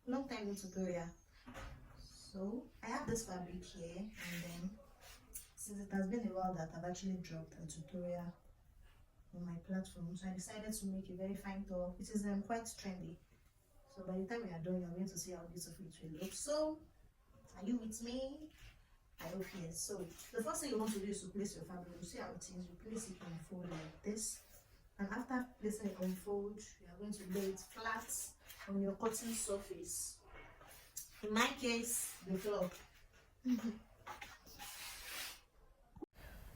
long time in tutorial. So I have this fabric here, and then since it has been a while that I've actually dropped a tutorial on my platform, so I decided to make a very fine top. It is quite trendy, so by the time we are done, you're going to see how beautiful it will look. So are you with me? I hope yes. So the first thing you want to do is to place your fabric. You see how it is. You place it on fold like this, and after placing it on fold, you are going to lay it flat on your cotton surface. In my case, the floor.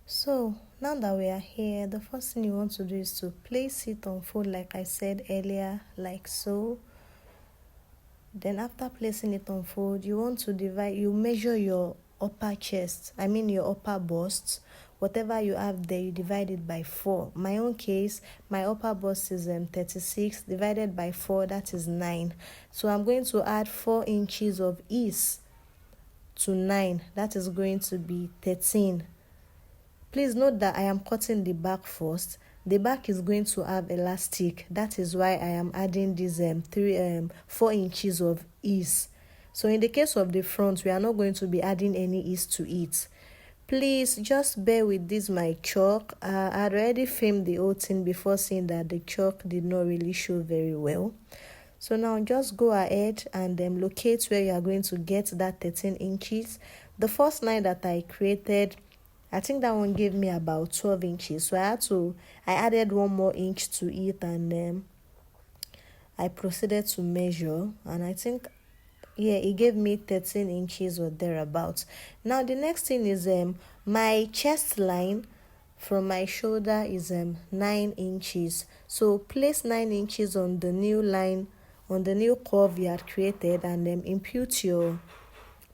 So now that we are here, the first thing you want to do is to place it on fold like I said earlier, like so. Then after placing it on fold, you want to you measure your upper chest, your upper bust. Whatever you have there, you divide it by 4. My own case, my upper bust is 36 divided by 4, that is 9. So I'm going to add 4 inches of ease to 9, that is going to be 13. Please note that I am cutting the back first. The back is going to have elastic. That is why I am adding this 4 inches of ease. So in the case of the front, we are not going to be adding any ease to it. Please just bear with this my chalk. I had already filmed the whole thing before seeing that the chalk did not really show very well. So now just go ahead and locate where you are going to get that 13 inches. The first line that I created, I think that one gave me about 12 inches. So I added 1 more inch to it, and I proceeded to measure, and I think, yeah, it gave me 13 inches or thereabouts. Now the next thing is my chest line from my shoulder is 9 inches. So place 9 inches on the new line, on the new curve you had created, and impute your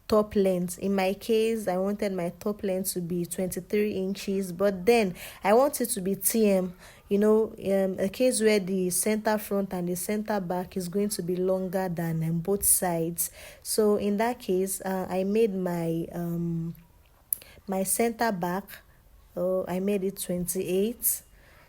top length. In my case, I wanted my top length to be 23 inches, but then I want it to be TM, a case where the center front and the center back is going to be longer than both sides. So in that case, I made my my center back, I made it 28.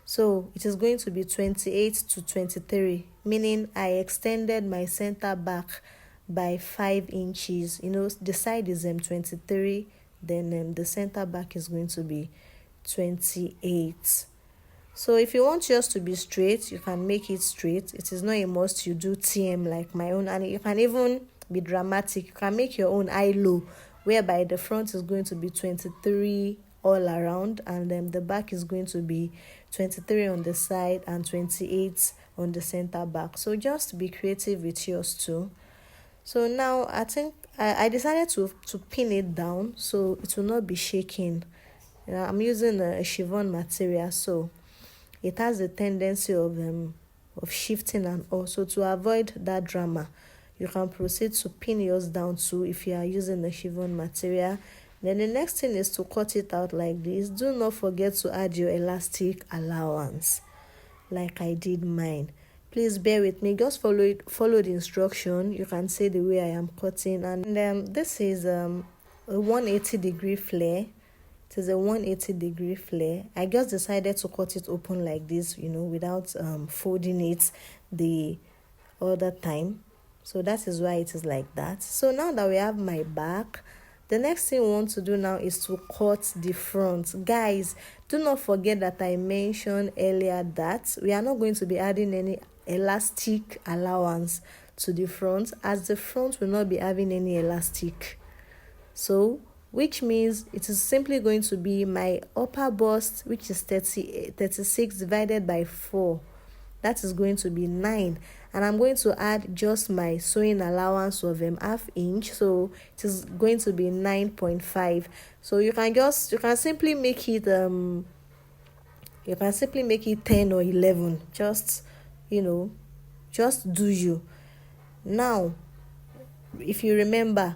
So it is going to be 28 to 23, meaning I extended my center back by 5 inches. The side is 23, then the center back is going to be 28. So if you want yours to be straight, you can make it straight. It is not a must you do TM like my own, and you can even be dramatic. You can make your own eye low, whereby the front is going to be 23 all around, and then the back is going to be 23 on the side and 28 on the center back. So just be creative with yours too. So now I think I decided to pin it down so it will not be shaking. I'm using a chiffon material, so it has a tendency of shifting, and also to avoid that drama, you can proceed to pin yours down too if you are using the chiffon material. Then the next thing is to cut it out like this. Do not forget to add your elastic allowance like I did mine. Please bear with me. Just follow the instruction. You can see the way I am cutting. And this is a 180-degree flare. It is a 180-degree flare. I just decided to cut it open like this, without folding it the other time. So that is why it is like that. So now that we have my back, the next thing we want to do now is to cut the front. Guys, do not forget that I mentioned earlier that we are not going to be adding any elastic allowance to the front, as the front will not be having any elastic. So, which means it is simply going to be my upper bust, which is 36 divided by 4. That is going to be 9. And I'm going to add just my sewing allowance of ½ inch. So it is going to be 9.5. So you can simply make it 10 or 11. Just do you. Now, if you remember,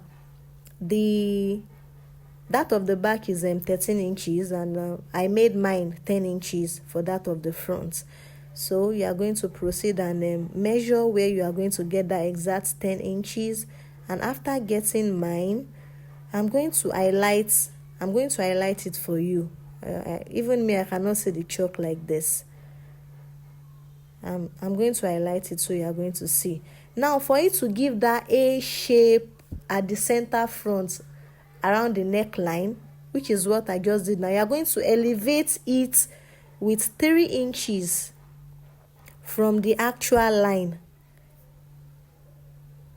that of the back is 13 inches, and I made mine 10 inches for that of the front. So you are going to proceed and measure where you are going to get that exact 10 inches. And after getting mine, I'm going to highlight it for you. Even me, I cannot see the chalk like this. I'm going to highlight it so you are going to see. Now for it to give that A shape at the center front around the neckline, which is what I just did now, you are going to elevate it with 3 inches from the actual line.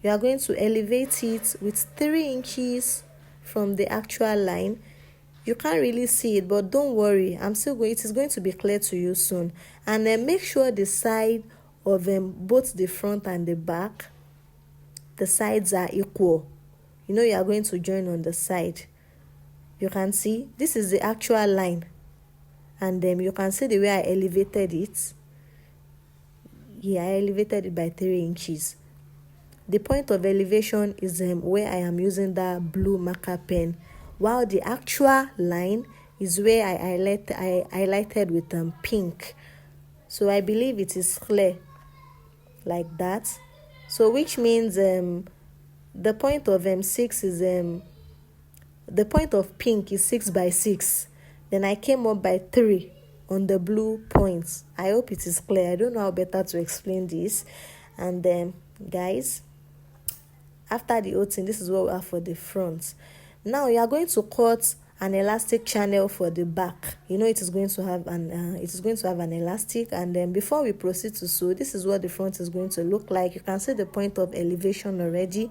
You are going to elevate it with 3 inches from the actual line. You can't really see it, but don't worry, it is going to be clear to you soon. And then make sure the side of both the front and the back, the sides are equal. You are going to join on the side. You can see this is the actual line, and then you can see the way I elevated it. Yeah, I elevated it by 3 inches. The point of elevation is where I am using that blue marker pen, while the actual line is where I highlighted with pink. So I believe it is clear like that. So which means the point of 6 is the point of pink is 6 by 6. Then I came up by 3 on the blue points. I hope it is clear. I don't know how better to explain this. And then guys, after the oating, this is what we have for the front. Now you are going to cut an elastic channel for the back. It is going to have an elastic. And then before we proceed to sew, this is what the front is going to look like. You can see the point of elevation already.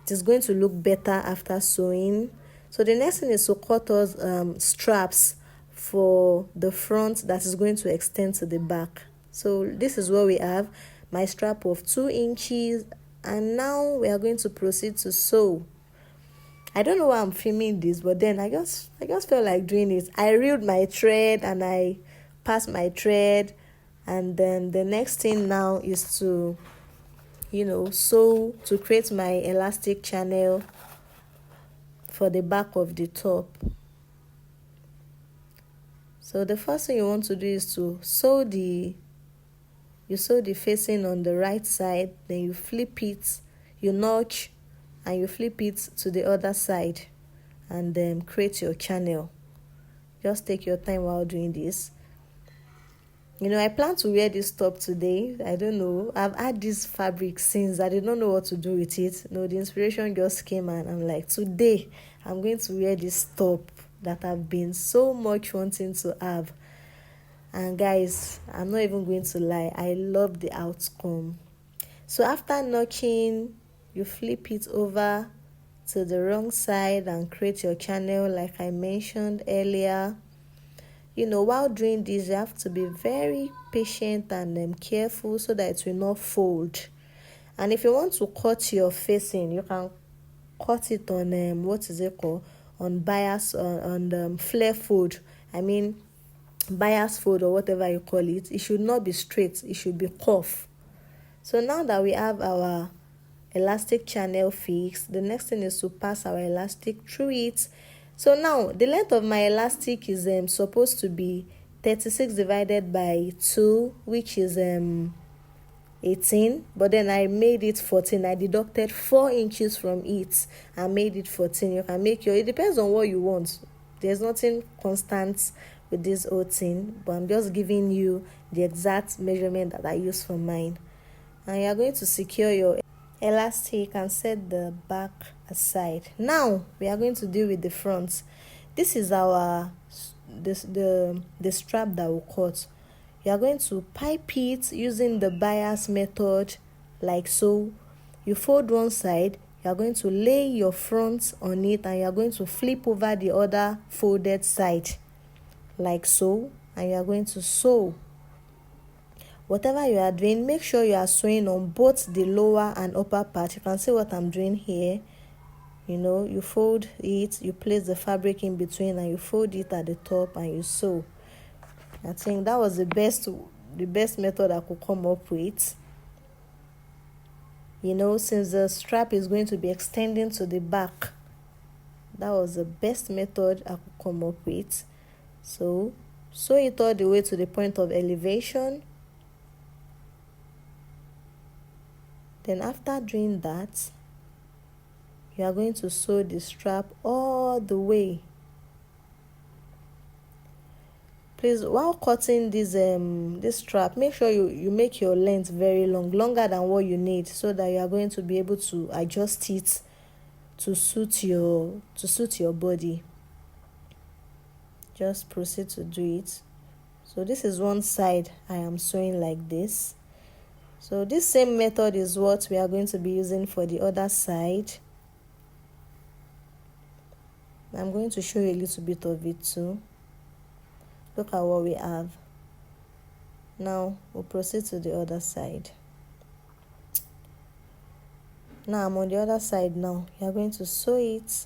It is going to look better after sewing. So the next thing is to cut us straps for the front that is going to extend to the back. So this is what we have, my strap of 2 inches, and now we are going to proceed to sew. I don't know why I'm filming this, but then I just felt like doing it. I reeled my thread and I passed my thread, and then the next thing now is to sew to create my elastic channel for the back of the top. So the first thing you want to do is to sew the facing on the right side, then you flip it, you notch, and you flip it to the other side, and then create your channel. Just take your time while doing this. I plan to wear this top today. I don't know. I've had this fabric since. I did not know what to do with it. The inspiration just came, and I'm like, today I'm going to wear this top that I've been so much wanting to have. And guys, I'm not even going to lie, I love the outcome. So after notching, you flip it over to the wrong side and create your channel like I mentioned earlier. While doing this, you have to be very patient and careful so that it will not fold. And if you want to cut your facing, you can cut it on on bias, on flare fold. Bias fold or whatever you call it. It should not be straight, it should be curved. So now that we have our elastic channel fixed, the next thing is to pass our elastic through it. So now the length of my elastic is supposed to be 36 divided by 2, which is 18, but then I made it 14. I deducted 4 inches from it and made it 14. You can make it depends on what you want. There's nothing constant with this whole thing, but I'm just giving you the exact measurement that I use for mine. And you're going to secure your elastic and set the back aside. Now we are going to deal with the front. This is the strap that will cut. You are going to pipe it using the bias method like so. You fold one side, you are going to lay your front on it, and you are going to flip over the other folded side like so, and you are going to sew. Whatever you are doing, make sure you are sewing on both the lower and upper part. You can see what I'm doing here. You fold it, you place the fabric in between, and you fold it at the top and you sew. I think that was the best method I could come up with. Since the strap is going to be extending to the back, that was the best method I could come up with. So sew it all the way to the point of elevation. Then after doing that, you are going to sew the strap all the way. Please, while cutting this strap, make sure you make your length very long, longer than what you need, so that you are going to be able to adjust it to suit your body. Just proceed to do it. So this is one side I am sewing like this. So this same method is what we are going to be using for the other side. I'm going to show you a little bit of it too. Look at what we have. Now we'll proceed to the other side. Now I'm on the other side now. You're going to sew it,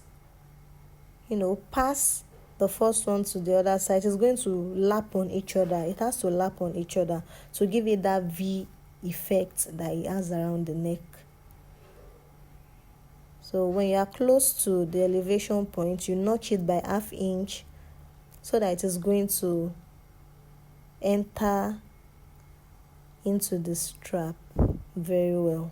pass the first one to the other side. It's going to lap on each other. It has to lap on each other to give it that V effect that it has around the neck. So when you are close to the elevation point, you notch it by 1/2 inch so that it is going to enter into the strap very well.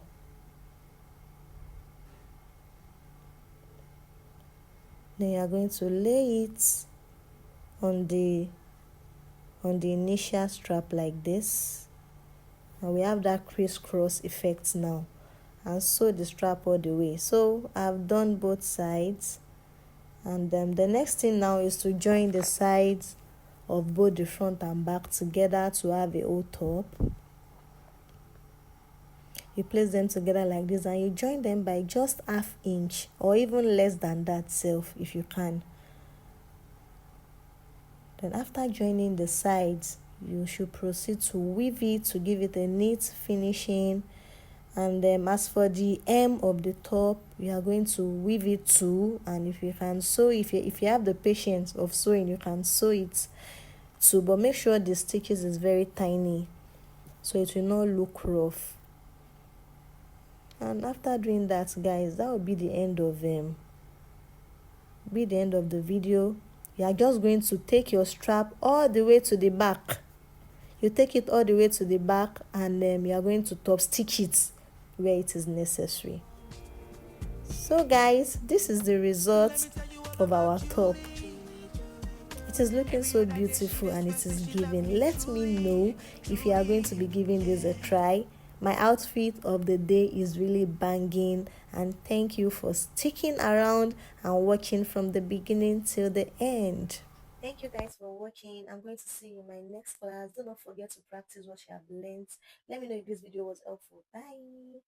Then you are going to lay it on the initial strap like this, and we have that crisscross effect now, and sew the strap all the way. So I've done both sides, and the next thing now is to join the sides of both the front and back together to have a whole top. You place them together like this, and you join them by just 1/2 inch or even less than that self if you can. Then after joining the sides, you should proceed to weave it to give it a neat finishing. And as for the hem of the top, you are going to weave it too. And if you can sew, if you have the patience of sewing, you can sew it too, but make sure the stitches is very tiny so it will not look rough. And after doing that, guys, that will be the end of the video. You are just going to take your strap all the way to the back. You take it all the way to the back, and you are going to top stitch it where it is necessary. So guys, this is the result of our top. It is looking so beautiful and it is giving. Let me know if you are going to be giving this a try. My outfit of the day is really banging, and thank you for sticking around and watching from the beginning till the end. Thank you guys for watching. I'm going to see you in my next class. Do not forget to practice what you have learned. Let me know if this video was helpful. Bye.